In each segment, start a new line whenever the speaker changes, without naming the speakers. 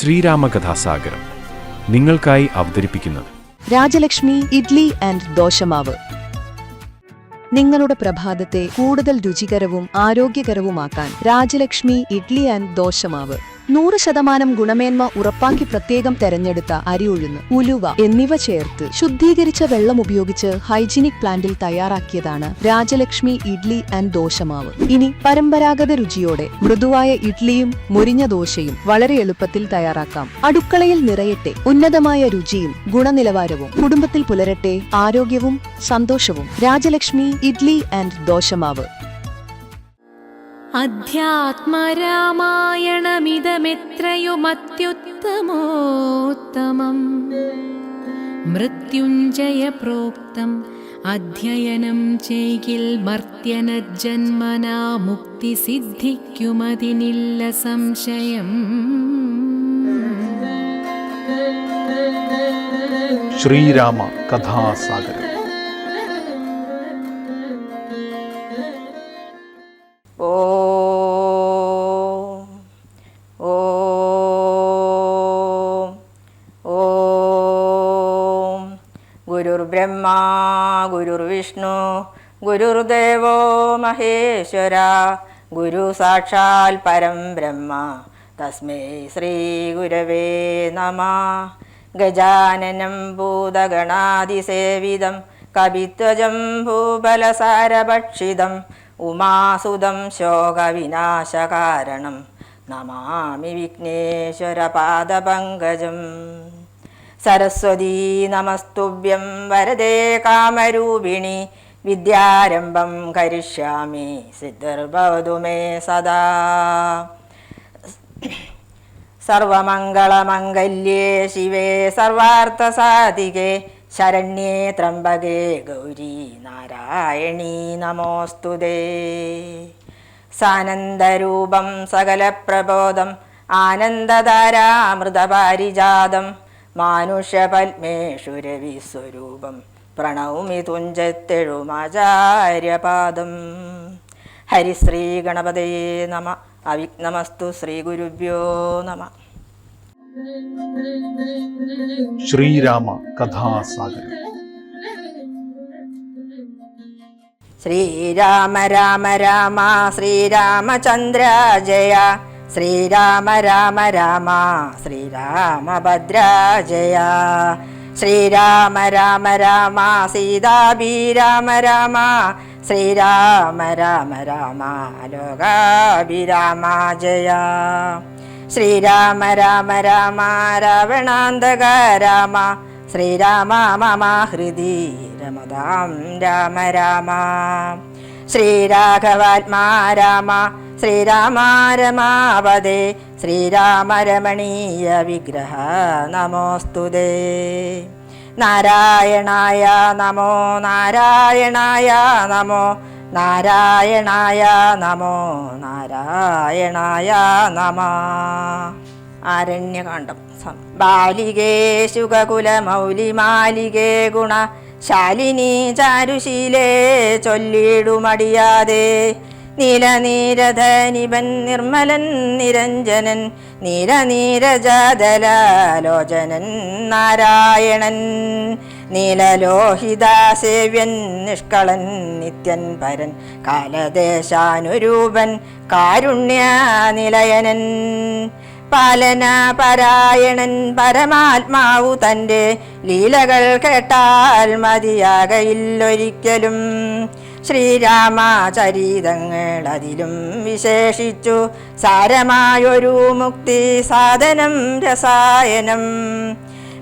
ശ്രീരാമകഥാസാഗരം നിങ്ങൾക്കായി അവതരിപ്പിക്കുന്നത്
രാജലക്ഷ്മി ഇഡ്ലി ആൻഡ് ദോശമാവ്. നിങ്ങളുടെ പ്രഭാതത്തെ കൂടുതൽ രുചികരവും ആരോഗ്യകരവുമാക്കാൻ രാജലക്ഷ്മി ഇഡ്ലി ആൻഡ് ദോശമാവ്. 100% ഗുണമേന്മ ഉറപ്പാക്കി പ്രത്യേകം തെരഞ്ഞെടുത്ത അരി ഉഴുന്ന്, ഉലുവ എന്നിവ ചേർത്ത് ശുദ്ധീകരിച്ച വെള്ളം ഉപയോഗിച്ച് ഹൈജീനിക് പ്ലാന്റിൽ തയ്യാറാക്കിയതാണ് രാജലക്ഷ്മി ഇഡ്ലി ആൻഡ് ദോശമാവ്. ഇനി പരമ്പരാഗത രുചിയോടെ മൃദുവായ ഇഡ്ലിയും മുരിഞ്ഞ ദോശയും വളരെ എളുപ്പത്തിൽ തയ്യാറാക്കാം. അടുക്കളയിൽ നിറയട്ടെ ഉന്നതമായ രുചിയും ഗുണനിലവാരവും. കുടുംബത്തിൽ പുലരട്ടെ ആരോഗ്യവും സന്തോഷവും. രാജലക്ഷ്മി ഇഡ്ലി ആൻഡ് ദോശമാവ്.
അധ്യാത്മരാമായണമിതമെത്രയുമത്യുത്തമോത്തമം മൃത്യുഞ്ജയ പ്രോക്തം അധ്യയനം ചെയ്കിൽ മർത്യനജന്മനാ മുക്തി സിദ്ധിക്കുമതിനില്ല സംശയം.
ശ്രീരാമ കഥാസാഗരം.
ഗുരുർബ്രഹ്മാ ഗുരുർവിഷ്ണു ഗുരുർദേവോ മഹേശ്വര ഗുരു സാക്ഷാൽ പരം ബ്രഹ്മ തസ്മൈ ശ്രീ ഗുരവേ നമഃ. ഗജാനനം ഭൂതഗണാതിസേവിതം കവിത്വജം ഭൂബലസാരഭക്ഷിതം ഉമാസുതം ശോകവിനാശകാരണം നമാമി വിഘ്നേശ്വര പാദപങ്കജം. സരസ്വതീ നമസ്തുഭ്യം വരദേ കാമരൂപിണി വിദ്യാരംഭം കരിഷ്യാമി സിദ്ധിർഭവതു മേ സദാ. സർവമംഗളമംഗല്യേ ശിവേ സർവാർത്ഥസാധികേ ശരണ്യേ ത്രംബകേ ഗൗരി നാരായണീ നമോസ്തുതേ. സാനന്ദരൂപം സകലപ്രബോധം ആനന്ദധാരാമൃതപാരിജാതം മാനുഷ്യപത്മേഷു രവിസ്വരൂപം പ്രണൗമി തുഞ്ചത്തെഴുമാചാര്യപാദം. ഹരിശ്രീ ഗണപതയേ നമ. അവിഘ്നമസ്തു. ശ്രീ ഗുരുഭ്യോ നമ.
ശ്രീരാമ കഥാസാഗരം.
ശ്രീരാമ രാമ രാമ ശ്രീരാമചന്ദ്ര ജയ ശ്രീരാമ രാമ രാമ ശ്രീരാമഭദ്ര ജയ ശ്രീരാമ രാമ രാമ സീതാഭിരാമ രാമ ശ്രീരാമ രാമ രാമ ലോകാഭിരാമ ജയ ശ്രീരാമ രാമ രാമ രാവണാന്തക രാമ ശ്രീരാമ മമ ഹൃദി രമതാം രാമ രാമ ശ്രീരാഘവാത്മാ രാമ ശ്രീരാമ രമാപദേ ശ്രീരാമ രമണീയ വിഗ്രഹ നമോസ്തുതേ. നാരായണായ നമോ നാരായണായ നമോ നാരായണായ നമോ നാരായണായ നമഃ. ആരണ്യകാണ്ഡം. ബാലികേ ശുകകുലമൗലിമാലികേ ഗുണ ശാലിനി ചാരുശീലേ ചൊല്ലിടുമടിയാതെ നീലനീരധനിപൻ നിർമ്മലൻ നിരഞ്ജനൻ നീലനീരജാതലോചനൻ നാരായണൻ നീലലോഹിതാസേവ്യൻ നിഷ്കളൻ നിത്യൻ പരൻ കാലദേശാനുരൂപൻ കാരുണ്യനിലയനൻ പാലനപരായണൻ പരമാത്മാവു തൻ്റെ ലീലകൾ കേട്ടാൽ മതിയാകയില്ലൊരിക്കലും. ശ്രീരാമചരിതങ്ങൾ അതിലും വിശേഷിച്ചു സാരമായൊരു മുക്തി സാധനം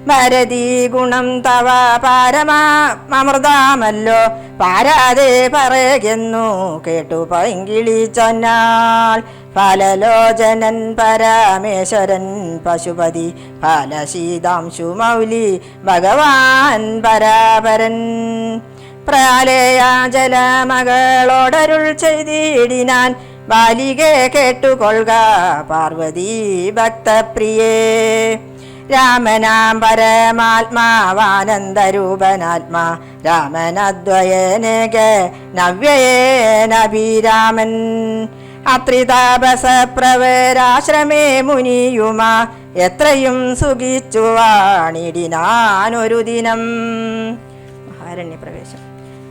ഭരതീ ഗുണം തവ പാരമാമൃതാമല്ലോ പാരാതെ പറയുന്നു കേട്ടു പൈങ്കിളി ചൊന്നാൾ. ഫലലോചനൻ പരമേശ്വരൻ പശുപതി ഫലശീതാംശു മൗലി ഭഗവാൻ പരാപരൻ പ്രളയാജലമകളോടരുൾ ചെയ്തിടിനാൻ ബാലികെ കേട്ടുകൊള്ളുക പാർവതി ഭക്തപ്രിയേ. രാമനാം പരമാത്മാവാനന്ദരൂപനാത്മാ രാമനദ്വയനേക നവ്യേനഭിരാമൻ അത്രിതാപസ പ്രവരാശ്രമേ മുനിയുമാ എത്രയും സുഖിച്ചു വാണിടിനാനൊരു ദിനം. മഹാരണ്യപ്രവേശം.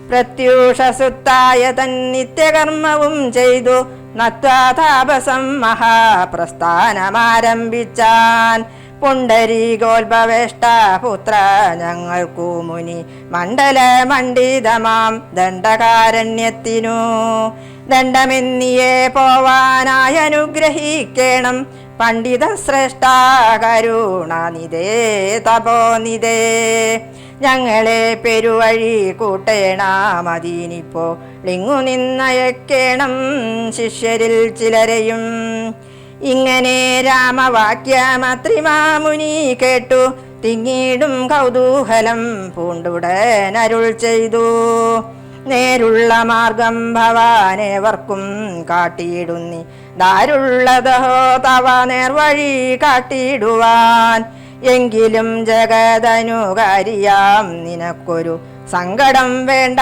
പ്രത്യൂഷസുത്തായ തൻ നിത്യകർമ്മവും ചെയ്തു നത്വാതാപസം മഹാപ്രസ്ഥാനമാരംഭിച്ചാൻ. പുണ്ടരീകോത്ഭവേഷ്ട പുത്ര ഞങ്ങൾക്കു മുനി മണ്ഡല മണ്ഡിതമാം ദണ്ഡകാരണ്യത്തിനു ദണ്ഡമെന്നിയെ പോവാനായി അനുഗ്രഹിക്കേണം. പണ്ഡിത ശ്രേഷ്ഠ കരുണാനിധേ തപോനിധേ ഞങ്ങളെ പെരുവഴി കൂട്ടേണമതീനിപ്പോ ളിങ്ങു നിന്നയക്കേണം ശിഷ്യരിൽ ചിലരെയും. ഇങ്ങനെ രാമവാക്യമത്രിമാമുനി കേട്ടു തിങ്ങിടും കൗതൂഹലം പൂണ്ടുടനരുൾ ചെയ്തു. നേരുള്ള മാർഗം ഭവാനേവർക്കും കാട്ടിയിടുന്നി ദാരുള്ളതോ തവ നേർവഴി കാട്ടിയിടുവാൻ. എങ്കിലും ജഗദനുകാരിയാം നിനക്കൊരു സങ്കടം വേണ്ട,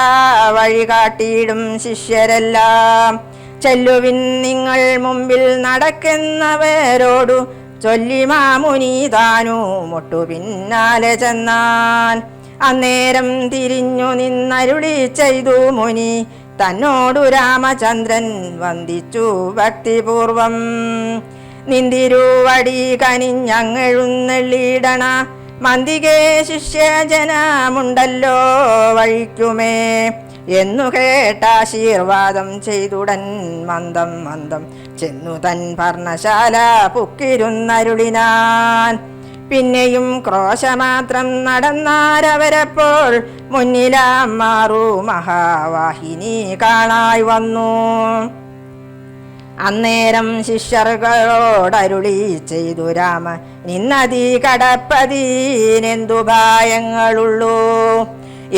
വഴി കാട്ടിയിടും ശിഷ്യരെല്ലാം. ചെല്ലുവിൻ നിങ്ങൾ മുമ്പിൽ നടക്കുന്നവരോടു ചൊല്ലി മാമുനി താനു മൊട്ടു പിന്നാലെ ചെന്നാൻ. അന്നേരം തിരിഞ്ഞു നിന്നരുളി ചെയ്തു മുനി തന്നോടു രാമചന്ദ്രൻ വന്ദിച്ചു ഭക്തിപൂർവം. നിന്തിരുവടി കനിഞ്ഞങ്ങെഴുന്നള്ളിടണ മന്ദികേ ശിഷ്യജനമുണ്ടല്ലോ വഴിക്കുമേ എന്നു കേട്ടാശീർവാദം ചെയ്തുടൻ മന്ദം മന്ദം ചെന്നു തൻ പർണശാല പുക്കിരുന്നരുളിനാൻ. പിന്നെയും ക്രോശമാത്രം നടന്നാരവരപ്പോൾ മുന്നിലാം മാറു മഹാവാഹിനി കാണായി വന്നു. അന്നേരം ശിഷ്യർകളോടരുളി ചെയ്തു രാമ നിന്നതി കടപ്പതീനെന്തു ഭയങ്ങളുള്ളൂ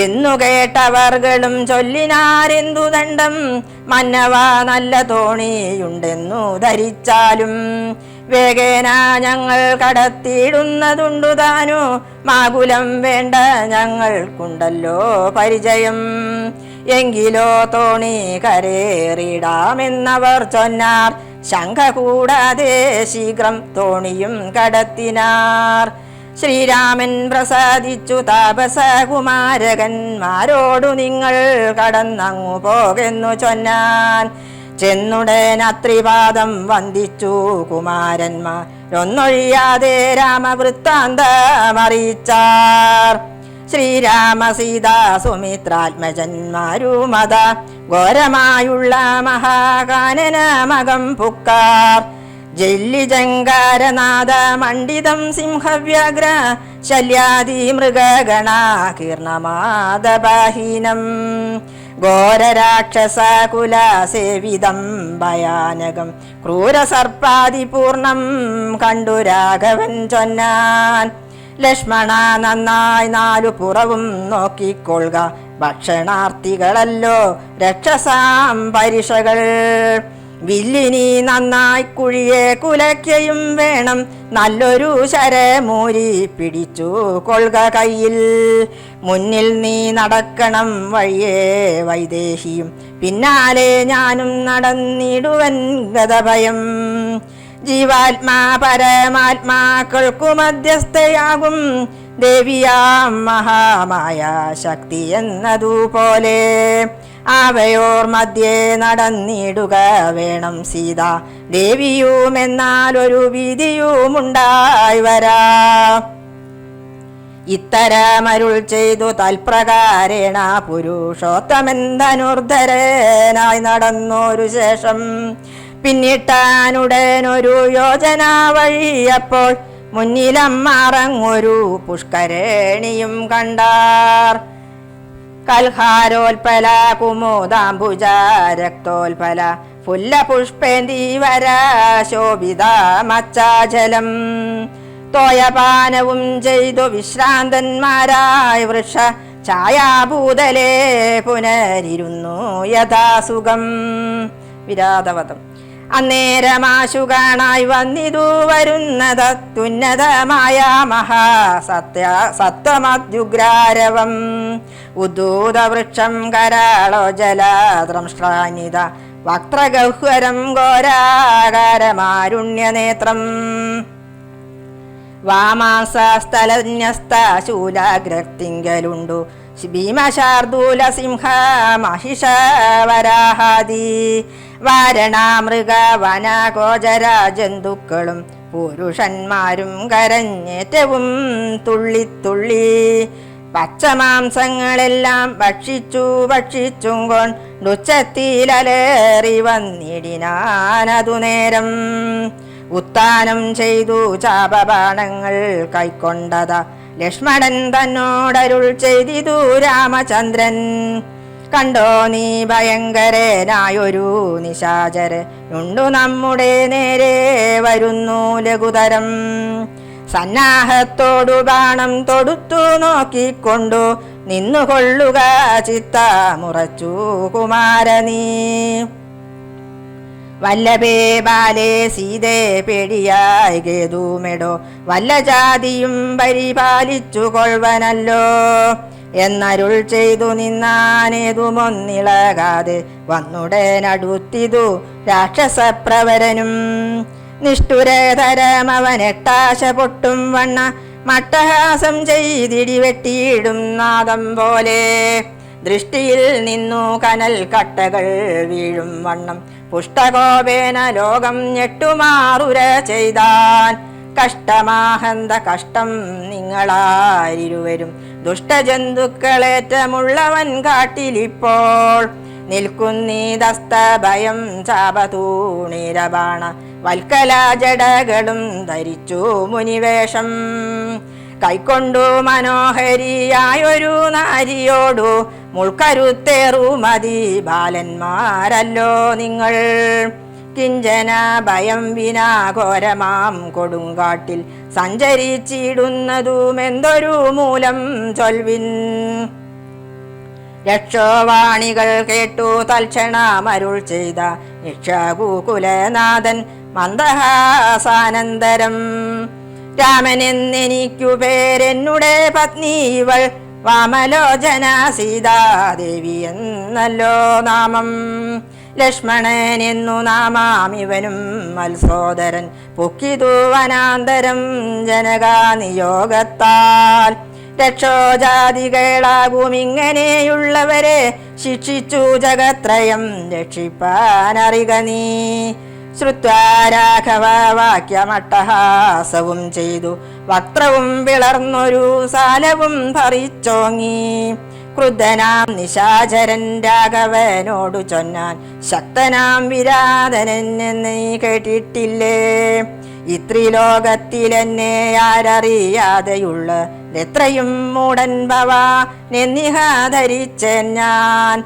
എന്നു കേട്ടവർകളും ചൊല്ലിനാരെന്തു ദണ്ഡം. മന്നവ നല്ല തോണിയുണ്ടെന്നു ധരിച്ചാലും വേഗേന ഞങ്ങൾ കടത്തിയിടുന്നതുണ്ടു താനു. മാകുലം വേണ്ട ഞങ്ങൾക്കുണ്ടല്ലോ പരിചയം. എങ്കിലോ തോണി കരേറിടാമെന്നവർ ചൊന്നാർ. ശങ്ക കൂടാതെ ശീഘ്രം തോണിയും കടത്തിനാർ. ശ്രീരാമൻ പ്രസാദിച്ചു താപസകുമാരകന്മാരോടു നിങ്ങൾ കടന്നങ്ങു പോകെന്നു ചൊന്നാൻ. ചെന്നുടൻ അത്രിപാദം വന്ദിച്ചു കുമാരന്മാർ ഒന്നൊഴിയാതെ രാമവൃത്താന്തമറിയിച്ചാർ. ശ്രീരാമ സീതാ സുമിത്രാത്മജന്മാരുമത ഘോരമായുള്ള മഹാകാനനമകം പുക്കാർ. ജല്ലിജങ്കാരനാഥ മണ്ഡിതം സിംഹവ്യാഗ്ര ശല്യാദി മൃഗഗണാകീർണമാദബാഹീനം. ഘോരരാക്ഷസകുലസേവിതം ഭയാനകം ക്രൂരസർപ്പാദിപൂർണം കണ്ടു രാഘവൻ ചൊന്നാൻ. ലക്ഷ്മണ നന്നായി നാലു പുറവും നോക്കിക്കൊള്ളുക, ഭക്ഷണാർത്ഥികളല്ലോ രക്ഷസാം പരിഷകൾ. വില്ലിനി നന്നായി കുഴിയെ കുലയ്ക്കയും വേണം, നല്ലൊരു ശരമൂരി പിടിച്ചു കൊള്ളുക കയ്യിൽ. മുന്നിൽ നീ നടക്കണം വഴിയേ വൈദേഹിയും, പിന്നാലെ ഞാനും നടന്നിടുവൻ ഗതഭയം. ജീവാത്മാ പരമാത്മാക്കൾക്കു മധ്യസ്ഥയാകും ദേവിയാം മഹാമായ ശക്തി എന്നതുപോലെ അവയോർ മധ്യേ നടന്നിടുക വേണം സീത. ദേവിയുമെന്നാലൊരു വീതിയുമുണ്ടായി വരാ. ഇത്തരമരുൾ ചെയ്തു തൽപ്രകാരേണ പുരുഷോത്തമൻ ധനുർധരനായി നടന്നൊരു ശേഷം പിന്നിട്ടാനുടനൊരു യോജന വഴിയപ്പോൾ മുന്നിലമ്മറങ്ങൊരു പുഷ്കരേണിയും കണ്ടാർ. കൽഹാരോൽപല കുമുദാംബുജ രക്തോൽപല ഫുല്ലപുഷ്പേന്ദീവര ശോഭിത മച്ചാജലം. തോയപാനവും ചെയ്തു വിശ്രാന്തന്മാരായ വൃക്ഷ ഛായാഭൂതലേ പുനരിരുന്നു യഥാസുഖം. വിരാതവതം. അന്നേരമാശു കാണായി വന്നിതു വരുന്നതുന്നതമായ സത്വമദ്യുഗ്രാരവം. ഉദൂതവൃക്ഷം കരാളോ ജലദ്രംഷ്ട്രാനിത വക്ത്രഗഹ്വരം ഘോരാകാരമാരുണ്യനേത്രം. വാമാംസസ്ഥലന്യസ്ത ശൂലാഗ്രത്തിങ്കലുണ്ടു ഭീമശാർദൂല സിംഹ മഹിഷവരാഹാദി വാരണാമൃഗ വനഗോചര ജന്തുക്കളും പുരുഷന്മാരും കരഞ്ഞേറ്റവും തുള്ളിത്തുള്ളി പച്ചമാംസങ്ങളെല്ലാം ഭക്ഷിച്ചും കൊണ്ടുച്ചത്തിലലേറി വന്നിടിനാനതു നേരം ഉത്താനം ചെയ്തു ചാപബാണങ്ങൾ കൈക്കൊണ്ടതാ ലക്ഷ്മണൻ തന്നോടരുൾ ചെയ്തിതു രാമചന്ദ്രൻ. കണ്ടോ നീ ഭയങ്കരനായൊരു നിശാചരനുണ്ടു നമ്മുടെ നേരെ വരുന്നു ലഘുതരം. സന്നാഹത്തോടു ബാണം തൊടുത്തു നോക്കിക്കൊണ്ടു നിന്നുകൊള്ളുക ചിത്തമുറച്ചു കുമാരനീ. വല്ലഭേ ബാലേ സീതേ പേടിയായി കേതുമെടോ വല്ല ജാതിയും പരിപാലിച്ചു കൊൾവനല്ലോ എന്നരുൾ ചെയ്തു നിന്നാനേതുമൊന്നിളകാതെ വന്നുടനടുത്തിതു രാക്ഷസപ്രവരനും. നിഷ്ഠുരതരമവനെട്ടാശ പൊട്ടും വണ്ണ മട്ടഹാസം ചെയ്തിടി വെട്ടിയിടും നാദം പോലെ ദൃഷ്ടിയിൽ നിന്നു കനൽ കട്ടകൾ വീഴും വണ്ണം പുഷ്ടകോപേന ലോകം ഞെട്ടുമാറുര ചെയ്താൻ. കഷ്ടമാഹന്ത കഷ്ടം നിങ്ങളാരിരുവരും ദുഷ്ടജന്തുക്കളേറ്റമുള്ളവൻ കാട്ടിലിപ്പോൾ നിൽക്കുന്നീതസ്ത ഭയം ചാപതൂണിരബാണ വൽക്കല ജടകളും ധരിച്ചു മുനിവേഷം. കൈക്കൊണ്ടു മനോഹരിയായൊരു നാരിയോടു മുൾക്കരുത്തേറുമതി ബാലന്മാരല്ലോ നിങ്ങൾ. കിഞ്ചന ഭയം വിനാഘോരമാം കൊടുങ്കാട്ടിൽ സഞ്ചരിച്ചിടുന്നതുമെന്തൊരു മൂലം ചൊൽവിൻ. രക്ഷോവാണികൾ കേട്ടു തൽക്ഷണമരുൾ ചെയ്ത ഇക്ഷകുകുലനാഥൻ മന്ദഹാസാനന്തരം. രാമനെന്നെനിക്കു പേരെന്നുടെ പത്നി ഇവൾ വാമലോചന സീതാദേവി എന്നല്ലോ നാമം. ലക്ഷ്മണൻ എന്നു നാമാമിവനും മത്സോദരൻ പൊക്കിതു വനാന്തരം ജനകാനിയോഗത്താൽ. രക്ഷോജാതികളാകുമിങ്ങനെയുള്ളവരെ ശിക്ഷിച്ചു ജഗത്രയം രക്ഷിപ്പാനറിക നീ. ശ്രുത്വാ രാഘവ വാക്യമട്ടഹാസവും ചെയ്തു വക്രവും പിളർന്നൊരു സാലവും ഭറിച്ചോങ്ങി. ക്രുദ്ധനാം നിശാചരൻ രാഘവനോടു ചൊന്നാൻ ശക്തനാം വിരാതനൻ നീ കേട്ടിട്ടില്ലേ. ഇത്രിലോകത്തിലെന്നെ ആരറിയാതെയുള്ള എത്രയും മൂടൻ ഭവ നെന്നിഹ ധരിച്ചേൻ ഞാൻ.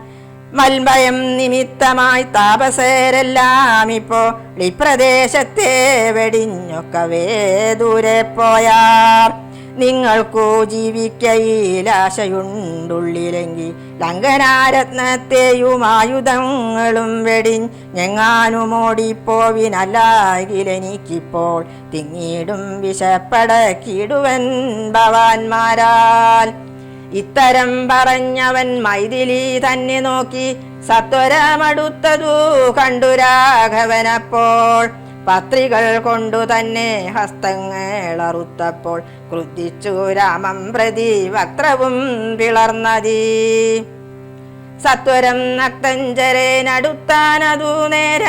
മൽഭയം നിമിത്തമായി താപസരെല്ലാം ഇപ്പോ ഈ പ്രദേശത്തെ വെടിഞ്ഞൊക്കവേ ദൂരെ പോയാർ. നിങ്ങൾക്കു ജീവിക്കയിലാശയുണ്ടുള്ളിലെങ്കിൽ ലങ്കനാരത്നത്തെയും ആയുധങ്ങളും വെടിഞ്ഞെങ്ങാനുമോടിപ്പോവിനല്ലാകിലെനിക്കിപ്പോൾ തിങ്ങിടും വിശപ്പടക്കിടുവൻ ഭവാന്മാരാൽ. ഇത്തരം പറഞ്ഞവൻ മൈഥിലി തന്നെ നോക്കി സത്വരമടുത്തതു കണ്ടു രാഘവനപ്പോൾ. പത്രികൾ കൊണ്ടു തന്നെ ഹസ്തങ്ങളറുത്തപ്പോൾ ക്രുദ്ധിച്ചു രാമം പ്രതി വക്രവും പിളർന്നതീ. സത്വരം നക്തഞ്ചരനടുത്താനതു നേര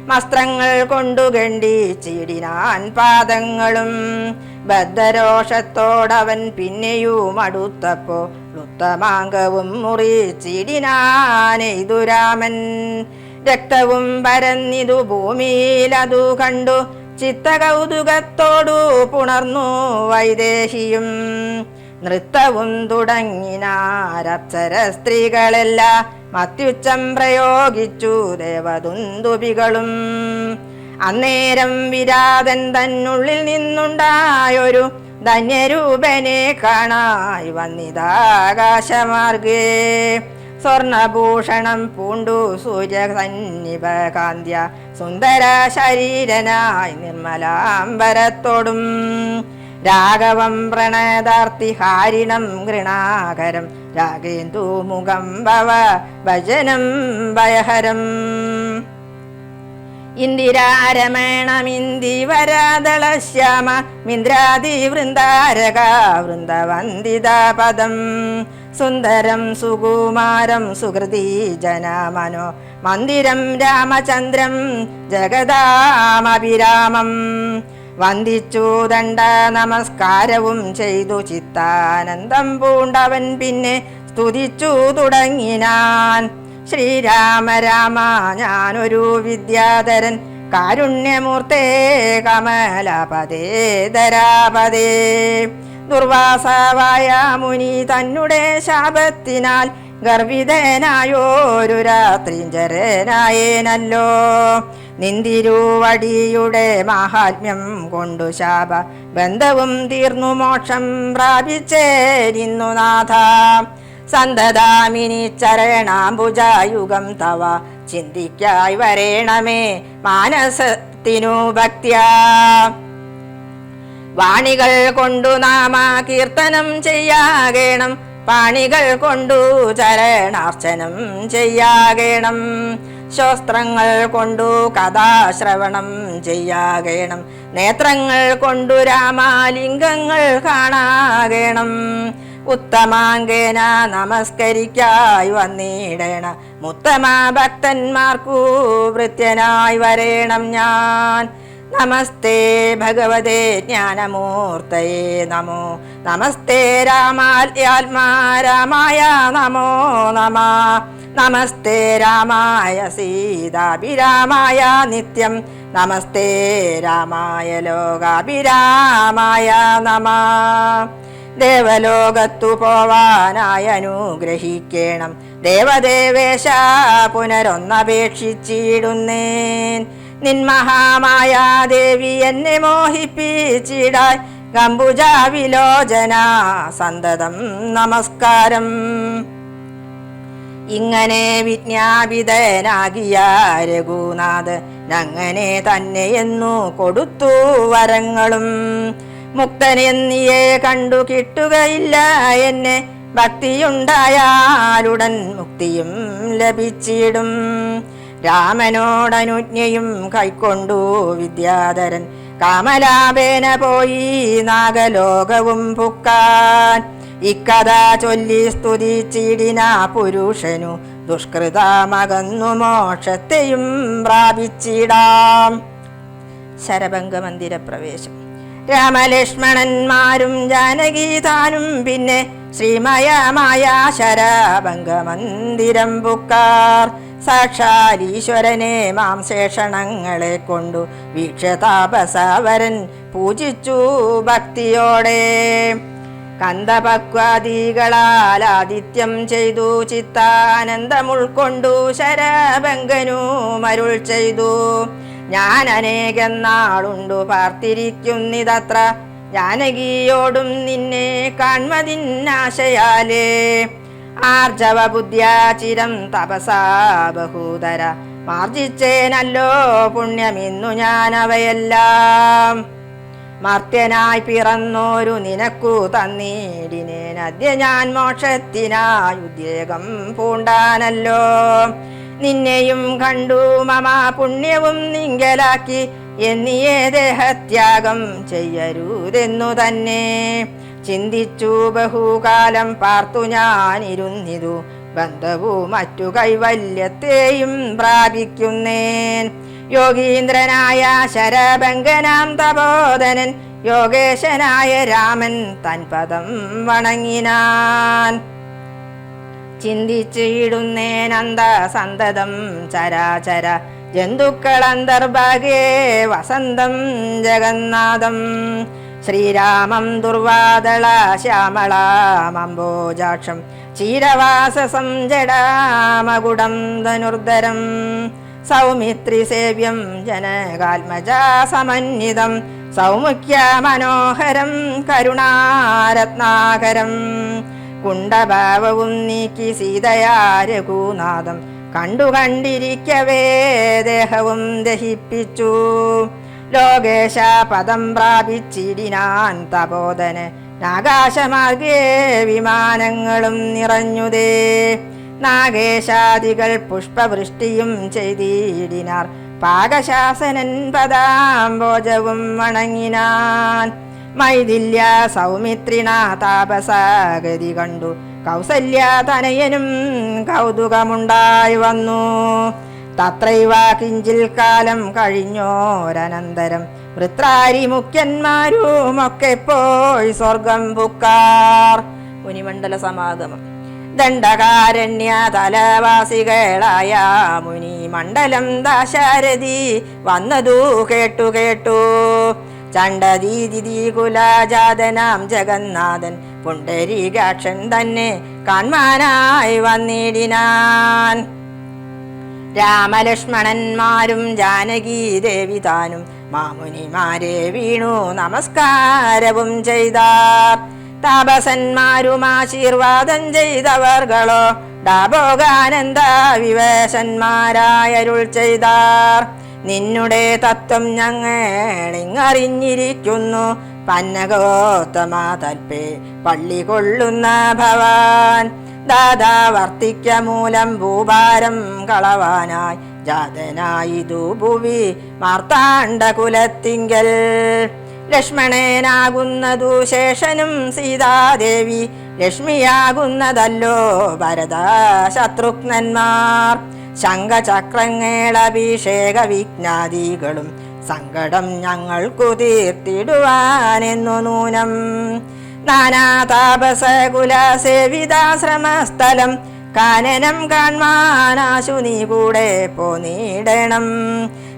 വസ്ത്രങ്ങൾ കൊണ്ടു ഖണ്ഡിച്ചിടിനാൻ പാദങ്ങളും. ബദ്ധരോഷത്തോടവൻ പിന്നെയും അടുത്തപ്പോ ഉത്തമാംഗവും മുറിച്ചിടിനാനെയ്തു രാമൻ. രക്തവും പരന്നിതു ഭൂമിയിലതു കണ്ടു ചിത്തകൗതുകത്തോടു പുണർന്നു വൈദേഹിയും. നൃത്തവും തുടങ്ങിനാരപ്സര സ്ത്രീകളെല്ലാം മത്യുച്ചം പ്രയോഗിച്ചു ദേവദുന്ദുഭികളും. അന്നേരം വിരാതൻ തന്നുള്ളിൽ നിന്നുണ്ടായൊരു ധന്യരൂപനെ കാണായി വന്നിതാകാശമാർഗേ. സ്വർണഭൂഷണം പൂണ്ടു സൂര്യസന്നിഭകാന്ത്യ സുന്ദര ശരീരനായി നിർമ്മലാംബരത്തോടും. രാഘവം പ്രണതാർത്തി ഹാരിണം ഗൃണാകരം രാഗേന്ദു മുഖം ഭവ ഭജനം ഭയഹരം. ഇന്ദിരാരമണമിന്ദിവരദളശ്യാമ മിന്ദ്രാദി വൃന്ദാരക വൃന്ദവന്ദിത പദം സുന്ദരം സുകുമാരം സുഹൃതി ജനമനോ മന്ദിരം രാമചന്ദ്രം ജഗദാമഭിരാമം വന്ദിച്ചു ദണ്ഡ നമസ്കാരവും ചെയ്തു ചിത്താനന്ദം പൂണ്ടവൻ പിന്നെ സ്തുതിച്ചു തുടങ്ങിനാൻ. ശ്രീരാമ രാമ ഞാനൊരു വിദ്യാധരൻ കാരുണ്യമൂർത്തേ കമലപദേ ധരാപദേ. ദുർവാസാവായ മുനി തന്നുടെ ശാപത്തിനാൽ ഗർവിതനായോരു രാത്രിഞ്ചരനായേനല്ലോ. നിന്തിരുവടിയുടെ മാഹാത്മ്യം കൊണ്ടു ശാപ ബന്ധവും തീർന്നു മോക്ഷം പ്രാപിച്ചേരിന്നു നാഥ. സന്തതാമിനി ചരണാംബുജായുഗം തവ ചിന്തിക്കായി വരേണമേ മാനസത്തിനു ഭക്ത്യാ. വാണികൾ കൊണ്ടു നാമ കീർത്തനം ചെയ്യാകേണം, പാണികൾ കൊണ്ടു ചരണാർച്ചനം ചെയ്യാകേണം, ശോസ്ത്രങ്ങൾ കൊണ്ടു കഥാശ്രവണം ചെയ്യാകേണം, നേത്രങ്ങൾ കൊണ്ടു രാമാലിംഗങ്ങൾ കാണാകേണം. ഉത്തമാങ്കേന നമസ്കരിക്കായി വന്നിടേണ മുത്തമ ഭക്തന്മാർക്കു ഭൃത്യനായി വരേണം ഞാൻ. നമസ്തേ ഭഗവതേ ജ്ഞാനമൂർത്തയേ നമോ നമസ്തേ രാമാത്മാ രാമായ നമോ നമ. നമസ്തേ രാമായ സീതാഭിരാമായ നിത്യം നമസ്തേ രാമായ ലോകാഭിരാമായ നമ. ദേവലോകത്തു പോവാനായി അനുഗ്രഹിക്കേണം ദേവദേവേശ പുനരൊന്നപേക്ഷിച്ചിടുന്നേൻ. നിൻമഹാമായ ദേവി എന്നെ മോഹിപ്പിച്ചിടാൻ ഗംബുജാവിലോചന സന്തതം നമസ്കാരം. ഇങ്ങനെ വിജ്ഞാപിതനാകിയ രഘുനാഥ് നങ്ങനെ തന്നെയെന്നു കൊടുത്തു വരങ്ങളും. മുക്തനെന്നിയെ കണ്ടു കിട്ടുകയില്ല എന്നെ ഭക്തിയുണ്ടായാലുടൻ മുക്തിയും ലഭിച്ചിടും. രാമനോടനുജ്ഞയും കൈക്കൊണ്ടു വിദ്യാധരൻ കാമലാപേന പോയി നാഗലോകവും പുക്കാൻ. ഇക്കഥ ചൊല്ലി സ്തുതിച്ചിടിന പുരുഷനു ദുഷ്കൃതമകന്നു മോക്ഷത്തെയും പ്രാപിച്ചിടാം. ശരഭംഗമന്ദിര പ്രവേശം. രാമലക്ഷ്മണന്മാരും ജാനകീതാനും പിന്നെ ശ്രീമയമായ ശരഭംഗമന്ദിരം പുക്കാർ. സാക്ഷാലീശ്വരനെ മാം ശേഷണങ്ങളെ കൊണ്ടു വീക്ഷതാപസവരൻ പൂജിച്ചു ഭക്തിയോടെ. കന്ദപക്വാദികളാൽ ആദിത്യം ചെയ്തു ചിത്താനന്ദം ഉൾക്കൊണ്ടു ശരഭംഗനു മരുൾ ചെയ്തു. ഞാൻ അനേകം നാളുണ്ടു പാർത്തിരിക്കുന്നിതത്ര ജാനകിയോടും നിന്നെ കാൺമതിന്നാശയാലേ. ആർജവ ബുദ്ധ്യാചിരം തപസാ ബഹൂതര മാർജിച്ചേനല്ലോ പുണ്യമിന്നു ഞാനവയെല്ലാം. മർത്യനായി പിറന്നോരു നിനക്കു തന്നീടിനേൻ അദ്യ ഞാൻ മോക്ഷത്തിനായി ഉദ്വേഗം പൂണ്ടാനല്ലോ. നിന്നെയും കണ്ടു മമ പുണ്യവും നിങ്കലാക്കി എന്നിയെ ദേഹത്യാഗം ചെയ്യരുതെന്നു തന്നെ ചിന്തിച്ചു ബഹുകാലം പാർത്തു ഞാനിരുന്നിതു. ബന്ധവു മറ്റു കൈവല്യത്തെയും പ്രാപിക്കുന്നേൻ. യോഗീന്ദ്രനായ ശരഭംഗനാം തപോധനൻ യോഗേശനായ രാമൻ തൻപദം വണങ്ങിനാൻ. ചിന്തിച്ചിടുന്നേനന്ത സന്തതം ചരാചര ജന്തുക്കളന്തർഭാഗേ വസന്തം ജഗന്നാഥം. ശ്രീരാമം ദുർവാദള ശ്യാമളാമംബോജാക്ഷം ചീരവാസസം ജടാമകുടം ധനുർധരം. സൗമിത്രിസേവ്യം ജനകാത്മജാ സമന്വിതം സൗമുഖ്യ മനോഹരം കരുണാരത്നാകരം. കുണ്ടഭാവവും നീക്കി സീതയാ രഘുനാഥം കണ്ടിരിക്കവേ ദേഹവും ദഹിപ്പിച്ചു. ലോകേശ പദം പ്രാപിച്ചിടിനാൻ തപോധന് ആകാശമാർഗേ വിമാനങ്ങളും നിറഞ്ഞുതേ. നാഗേശാദികൾ പുഷ്പവൃഷ്ടിയും ചെയ്തിടിനാർ പാകശാസനൻ പദാംബോജവും വണങ്ങിനാൻ. മൈഥില്യ സൗമിത്രിണ താപസാഗതി കണ്ടു കൗസല്യ തനയനും കൗതുകമുണ്ടായി വന്നു. തത്രൈവ കിഞ്ചിൽ കാലം കഴിഞ്ഞോരനന്തരം വൃത്രാരി മുഖ്യന്മാരുമൊക്കെ പോയി സ്വർഗം പുക്കാർ. മുനിമണ്ഡല സമാഗമം. ദണ്ഡകാരണ്യ തലവാസികളായ മുനി മണ്ഡലം ദാശാരഥി വന്നതു കേട്ടു. ചണ്ഡദീതി കുലജാതനാം ജഗന്നാഥൻ പുണ്ടരീകാക്ഷൻ തന്നെ കാൺമാനായി വന്നിടിനാൻ. രാമലക്ഷ്മണന്മാരും ജാനകി ദേവി താനും മാമുനിമാരെ വീണു നമസ്കാരവും ചെയ്താർ. താപസന്മാരും ആശീർവാദം ചെയ്തവർകളോ ഡാഭോഗാനന്ദ വിവേശന്മാരായരുൾ ചെയ്താർ. നിന്നുടെ തത്വം ഞങ്ങളിങ്ങറിഞ്ഞിരിക്കുന്നു. പന്നഗോത്തമ തൽപേ പള്ളി കൊള്ളുന്ന ഭവാൻ ദാദാ വർത്തിക്ക മൂലം ഭൂഭാരം കളവാനായി ജാതനായിതു ഭുവി മാർത്താണ്ഡ കുലത്തിങ്കൽ. ലക്ഷ്മണനാകുന്നതു ശേഷനും സീതാദേവി ലക്ഷ്മിയാകുന്നതല്ലോ ഭരത ശത്രുഘ്നന്മാർ. ശംഖചക്രങ്ങളഭിഷേക വിജ്ഞാദികളും സങ്കടം ഞങ്ങൾക്കു തീർത്തിടുവാനെന്നു നൂനം. നാനാതാപസകുല സേവിതാശ്രമസ്ഥലം കാനനം കാൺമാനാശു നീ കൂടെ പോന്നിടണം.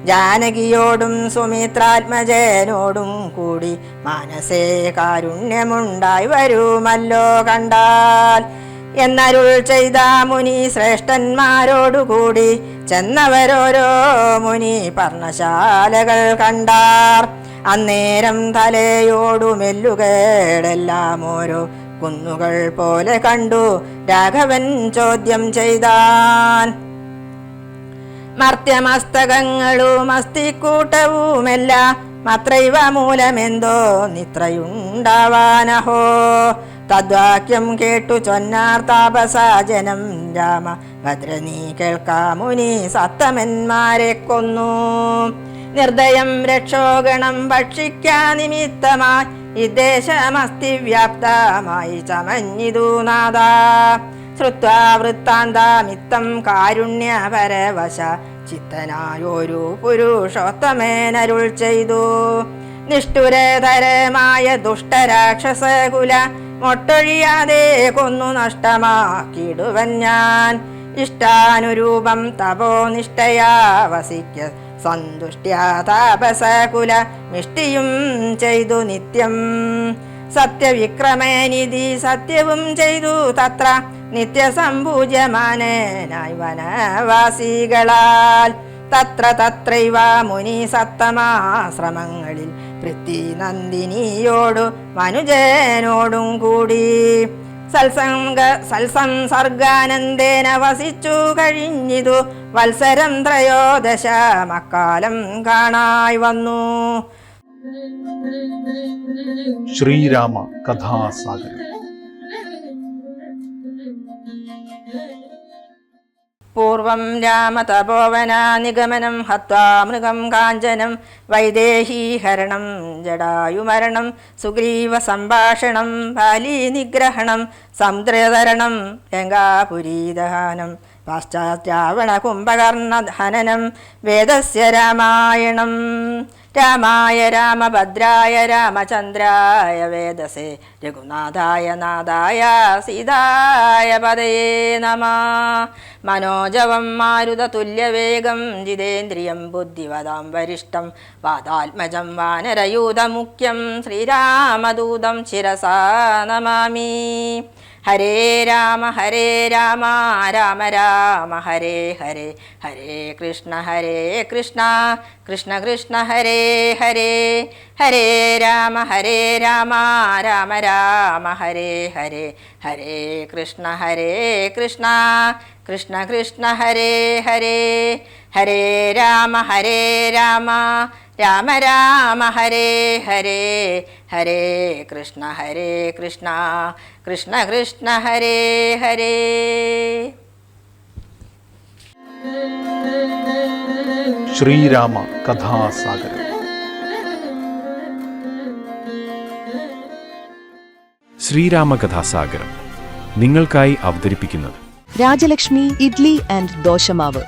ജാനകിയോടും സുമിത്രാത്മജനോടും കൂടി മനസ്സേ കാരുണ്യമുണ്ടായി വരുമല്ലോ കണ്ടാൽ എന്നരുൾ ചെയ്ത മുനി ശ്രേഷ്ഠന്മാരോടുകൂടി ചെന്നവരോരോ മുനി പർണശാലകൾ കണ്ടാർ. അന്നേരം തലയോടു മെല്ലുകേടെല്ലാം ഓരോ കുന്നുകൾ പോലെ കണ്ടു രാഘവൻ ചോദ്യം ചെയ്താൻ. മർത്യമസ്തകങ്ങളും അസ്ഥിക്കൂട്ടവുമെല്ലാം മത്രൈവ മൂലമെന്തോ നിത്രയുണ്ടാവാനഹോ. തദ്വാക്യം കേട്ടു ചൊന്നാർ താപസാജനം രാമ ഭദ്രനീ കേൾക്കാമുനി സത്തമന്മാരെ കൊന്നു. നിർദ്ദയം രക്ഷോഗണം ഭക്ഷിക്കാ നിമിത്തമായി ഇദ്ദേശമസ്തി വ്യാപ്തമായി ചമഞ്ഞിതു നാദ. ശ്രുത്വാ വൃത്താന്തമിത്തം കാരുണ്യപരവശ ചിത്തനായൊരു പുരുഷോത്തമേനരുൾ ചെയ്തു. നിഷ്ഠുരതരമായ ദുഷ്ടരാക്ഷസകുല മൊട്ടൊഴിയാതെ കൊന്നു നഷ്ടമാക്കിടുവൻ ഞാൻ. ഇഷ്ടാനുരൂപം തപോനിഷ്ഠയാ വസിക്ക സന്തുഷ്ട്യാ താപസകുല മിഷ്ടിയും ചെയ്തു നിത്യം. സത്യവിക്രമനിധി സത്യവും ചെയ്തു തത്ര നിത്യസംപൂജ്യമാനായി വനവാസികളാൽ. തത്രൈവ മുനി സത്തമാശ്രമങ്ങളിൽ പൃഥ്വി നന്ദിനിയോടു മനുജനോടും കൂടി സൽസംസർഗാനന്ദേന വസിച്ചു കഴിഞ്ഞിതു വത്സരം ത്രയോദശ മക്കാലം കാണായി വന്നു.
ശ്രീരാമ കഥാസാഗരം.
പൂർവം രാമതപോവന നിഗമനം ഹത്വാ മൃഗം കാഞ്ചനം വൈദേഹീഹരണം ജടായുമരണം സുഗ്രീവ സംഭാഷണം ബാലീ നിഗ്രഹണം സമുദ്രതരണം ലങ്കാപുരീദഹനം പാശ്ചാത്രാവണ കുംഭകർണഹനനം വേദസ്യ രാമായണം. രാമായ രാമഭദ്രായ രാമചന്ദ്രായ വേദസേ രഘുനാഥായ നാഥായ സീതായ പദയേ നമഃ. മനോജവം മാരുതതുല്യവേഗം ജിതേന്ദ്രിയം ബുദ്ധിവതാം വരിഷ്ഠം വാതാത്മജം വാനരയൂഥമുഖ്യം ശ്രീരാമദൂതം ശിരസാ നമാമി. ഹരേ രാമ രാമ രാമ ഹരേ ഹരേ ഹരേ കൃഷ്ണ കൃഷ്ണ കൃഷ്ണ ഹരേ ഹരേ. ഹരേ രാമ രാമ രാമ ഹരേ ഹരേ ഹരേ കൃഷ്ണ കൃഷ്ണ കൃഷ്ണ ഹരേ ഹരേ. ഹരേ രാമ രാമ രാമ ഹരേ ഹരേ ഹരേ കൃഷ്ണ കൃഷ്ണ കൃഷ്ണ ഹരേ ഹരേ.
ശ്രീരാമ കഥാസാഗരം.
ശ്രീരാമകഥാസാഗരം നിങ്ങൾക്കായി അവതരിപ്പിക്കുന്നത്
രാജലക്ഷ്മി ഇഡ്ലി ആൻഡ് ദോശമാവ്.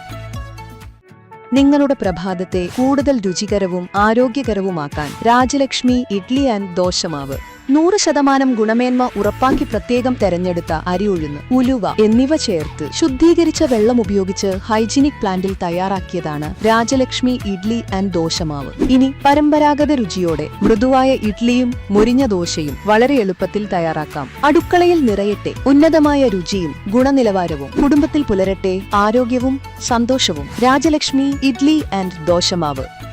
നിങ്ങളുടെ പ്രഭാതത്തെ കൂടുതൽ രുചികരവും ആരോഗ്യകരവുമാക്കാൻ രാജലക്ഷ്മി ഇഡ്ലി ആൻഡ് ദോശമാവ്. 100% ഗുണമേന്മ ഉറപ്പാക്കി പ്രത്യേകം തെരഞ്ഞെടുത്ത അരിയുഴുന്ന്, ഉലുവ എന്നിവ ചേർത്ത് ശുദ്ധീകരിച്ച വെള്ളം ഉപയോഗിച്ച് ഹൈജീനിക് പ്ലാന്റിൽ തയ്യാറാക്കിയതാണ് രാജലക്ഷ്മി ഇഡ്ലി ആൻഡ് ദോശമാവ്. ഇനി പരമ്പരാഗത രുചിയോടെ മൃദുവായ ഇഡ്ലിയും മൊരിഞ്ഞ ദോശയും വളരെ എളുപ്പത്തിൽ തയ്യാറാക്കാം. അടുക്കളയിൽ നിറയട്ടെ ഉന്നതമായ രുചിയും ഗുണനിലവാരവും. കുടുംബത്തിൽ പുലരട്ടെ ആരോഗ്യവും സന്തോഷവും. രാജലക്ഷ്മി ഇഡ്ലി ആൻഡ് ദോശമാവ്.